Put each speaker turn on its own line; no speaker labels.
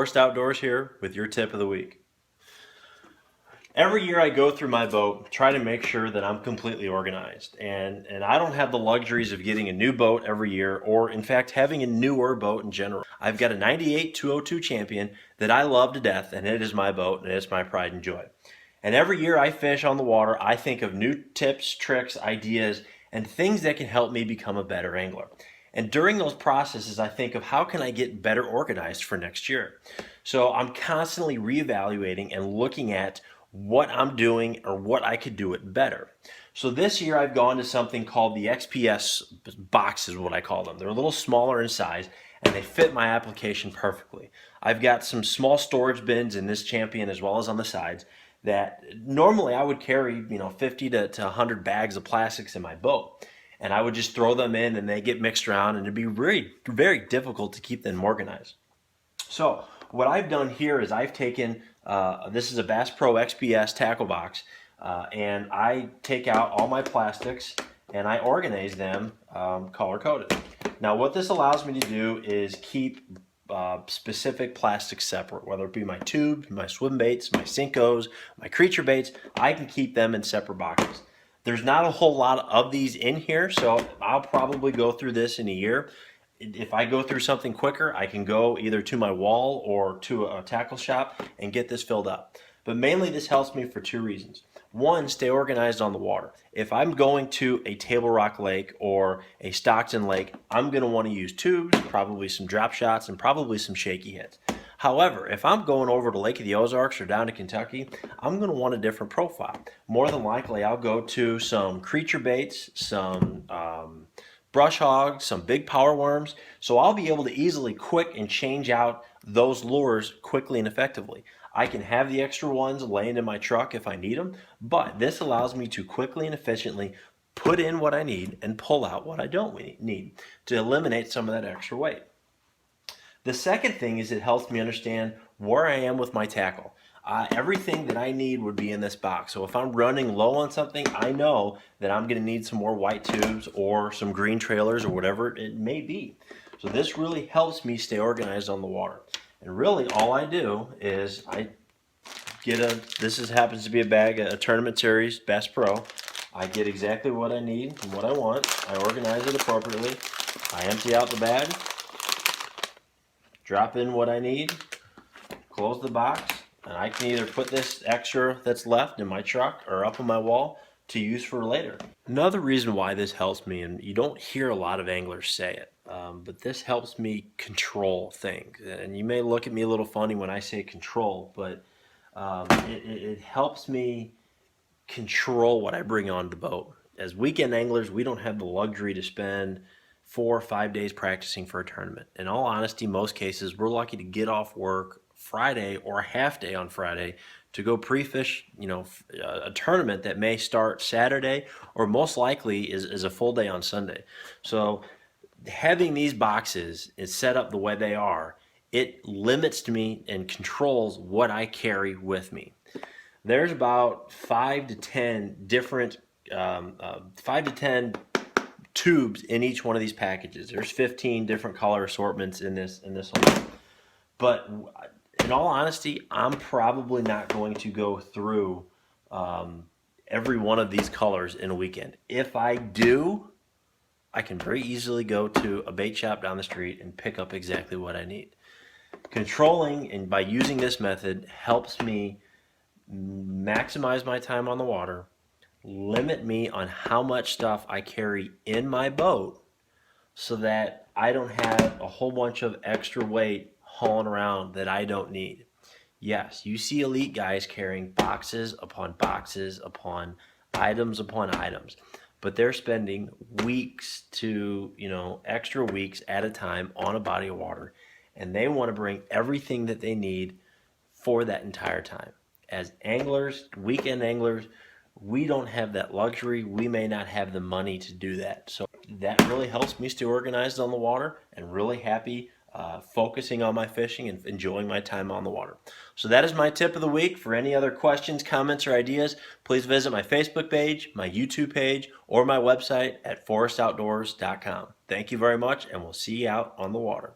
Forrest Outdoors here with your tip of the week. Every year I go through my boat, try to make sure that I'm completely organized. And I don't have the luxuries of getting a new boat every year, or in fact having a newer boat in general. I've got a 98 202 Champion that I love to death, and it is my boat and it's my pride and joy. And every year I fish on the water, I think of new tips, tricks, ideas, and things that can help me become a better angler. And during those processes, I think of how can I get better organized for next year. So I'm constantly reevaluating and looking at what I'm doing or what I could do it better. So this year I've gone to something called the XPS boxes, what I call them. They're a little smaller in size and they fit my application perfectly. I've got some small storage bins in this Champion as well as on the sides that normally I would carry, 50 to 100 bags of plastics in my boat. And I would just throw them in and they get mixed around and it'd be very, very difficult to keep them organized. So what I've done here is I've taken, this is a Bass Pro XPS tackle box, and I take out all my plastics and I organize them color coded. Now what this allows me to do is keep specific plastics separate, whether it be my tubes, my swim baits, my Senkos, my creature baits. I can keep them in separate boxes. There's not a whole lot of these in here, so I'll probably go through this in a year. If I go through something quicker, I can go either to my wall or to a tackle shop and get this filled up. But mainly this helps me for two reasons. One, stay organized on the water. If I'm going to a Table Rock lake or a Stockton lake, I'm going to want to use tubes, probably some drop shots, and probably some shaky hits. However, if I'm going over to Lake of the Ozarks or down to Kentucky, I'm going to want a different profile. More than likely, I'll go to some creature baits, some brush hogs, some big power worms. So I'll be able to easily quick and change out those lures quickly and effectively. I can have the extra ones laying in my truck if I need them, but this allows me to quickly and efficiently put in what I need and pull out what I don't need to eliminate some of that extra weight. The second thing is it helps me understand where I am with my tackle. Everything that I need would be in this box. So if I'm running low on something, I know that I'm going to need some more white tubes or some green trailers or whatever it may be. So this really helps me stay organized on the water. And really all I do is I get happens to be a bag, a tournament series, Bass Pro. I get exactly what I need and what I want. I organize it appropriately. I empty out the bag, drop in what I need, close the box, and I can either put this extra that's left in my truck or up on my wall to use for later. Another reason why this helps me, and you don't hear a lot of anglers say it, but this helps me control things. And you may look at me a little funny when I say control, but it helps me control what I bring on the boat. As weekend anglers, we don't have the luxury to spend 4 or 5 days practicing for a tournament. In all honesty, most cases, we're lucky to get off work Friday or a half day on Friday to go pre-fish, a tournament that may start Saturday or most likely is a full day on Sunday. So having these boxes is set up the way they are, it limits me and controls what I carry with me. There's about 5 to 10 different, 5 to 10 tubes in each one of these packages. There's 15 different color assortments in this one. But in all honesty, I'm probably not going to go through every one of these colors in a weekend. If I do, I can very easily go to a bait shop down the street and pick up exactly what I need. Controlling and by using this method helps me maximize my time on the water, limit me on how much stuff I carry in my boat so that I don't have a whole bunch of extra weight hauling around that I don't need. Yes, you see elite guys carrying boxes upon boxes upon items, but they're spending weeks to, extra weeks at a time on a body of water, and they want to bring everything that they need for that entire time. As anglers, weekend anglers, we don't have that luxury. We may not have the money to do that. So that really helps me stay organized on the water and really happy focusing on my fishing and enjoying my time on the water. So that is my tip of the week. For any other questions, comments, or ideas, please visit my Facebook page, my YouTube page, or my website at forrestoutdoors.com. Thank you very much, and we'll see you out on the water.